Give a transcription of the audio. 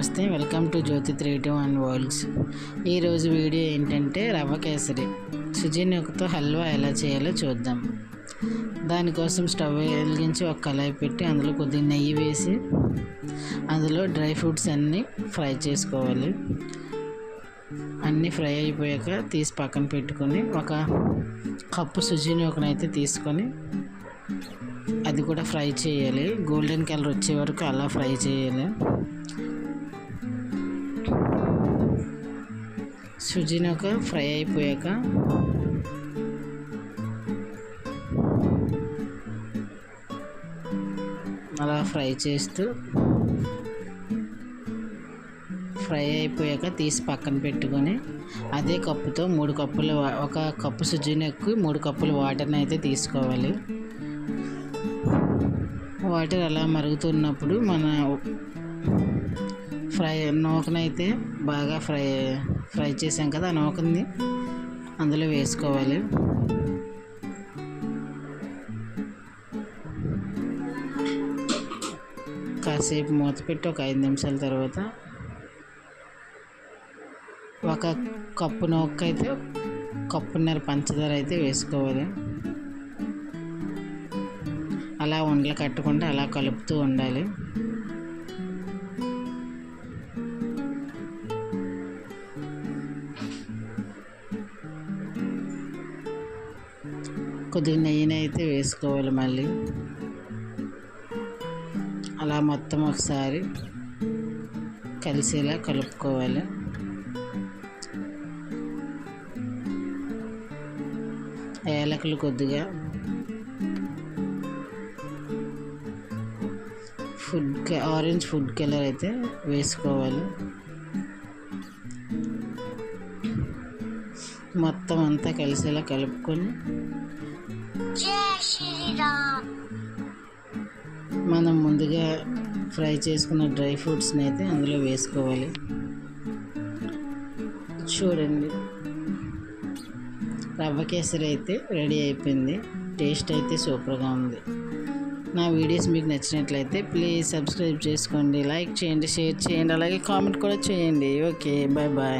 నమస్తే, welcome to Jyothi 321 world's. ఈరోజు video ఏంటంటే రవ్వ కేసరి సుజీనకతో హల్వా ఎలా చేయాలో చూద్దాం. దానికోసం స్టవ్ వెలిగించి ఒక కళాయి పెట్టి అందులో కొద్దిగా నెయ్యి వేసి అందులో డ్రై ఫ్రూట్స్ అన్నీ ఫ్రై చేసుకోవాలి. అన్నీ ఫ్రై అయిపోయాక తీసి పక్కన పెట్టుకొని ఒక కప్పు సుజీనకనైతే తీసుకొని అది కూడా ఫ్రై చేయాలి. గోల్డెన్ కలర్ వచ్చే వరకు అలా ఫ్రై చేయాలి. సుజీనక ఫ్రై అయిపోయాక అలా ఫ్రై చేస్తూ ఫ్రై అయిపోయాక తీసి పక్కన పెట్టుకొని అదే కప్పుతో 3 కప్పులు ఒక కప్పు సుజీనకు 3 కప్పులు వాటర్ని అయితే తీసుకోవాలి. వాటర్ అలా మరుగుతున్నప్పుడు మన నూకనైతే బాగా ఫ్రై చేసాం కదా, ఆ నూకని అందులో వేసుకోవాలి. కాసేపు మూత పెట్టి ఒక 5 నిమిషాల తర్వాత ఒక కప్పు నూక అయితే కప్పున్నర పంచదార అయితే వేసుకోవాలి. అలా ఉండలు కట్టకుండా అలా కలుపుతూ ఉండాలి. కొద్దిగా నెయ్యిని అయితే వేసుకోవాలి. మళ్ళీ అలా మొత్తం ఒకసారి కలిసేలా కలుపుకోవాలి. ఏలకులు కొద్దిగా, ఆరెంజ్ ఫుడ్ కలర్ అయితే వేసుకోవాలి. మొత్తం అంతా కలిసేలా కలుపుకొని మనం ముందుగా ఫ్రై చేసుకున్న డ్రై ఫ్రూట్స్ని అయితే అందులో వేసుకోవాలి. చూడండి, రవ్వ కేసరి అయితే రెడీ అయిపోయింది. టేస్ట్ అయితే సూపర్గా ఉంది. నా వీడియోస్ మీకు నచ్చినట్లయితే ప్లీజ్ సబ్స్క్రైబ్ చేసుకోండి, లైక్ చేయండి, షేర్ చేయండి, అలాగే కామెంట్ కూడా చేయండి. Okay, bye bye.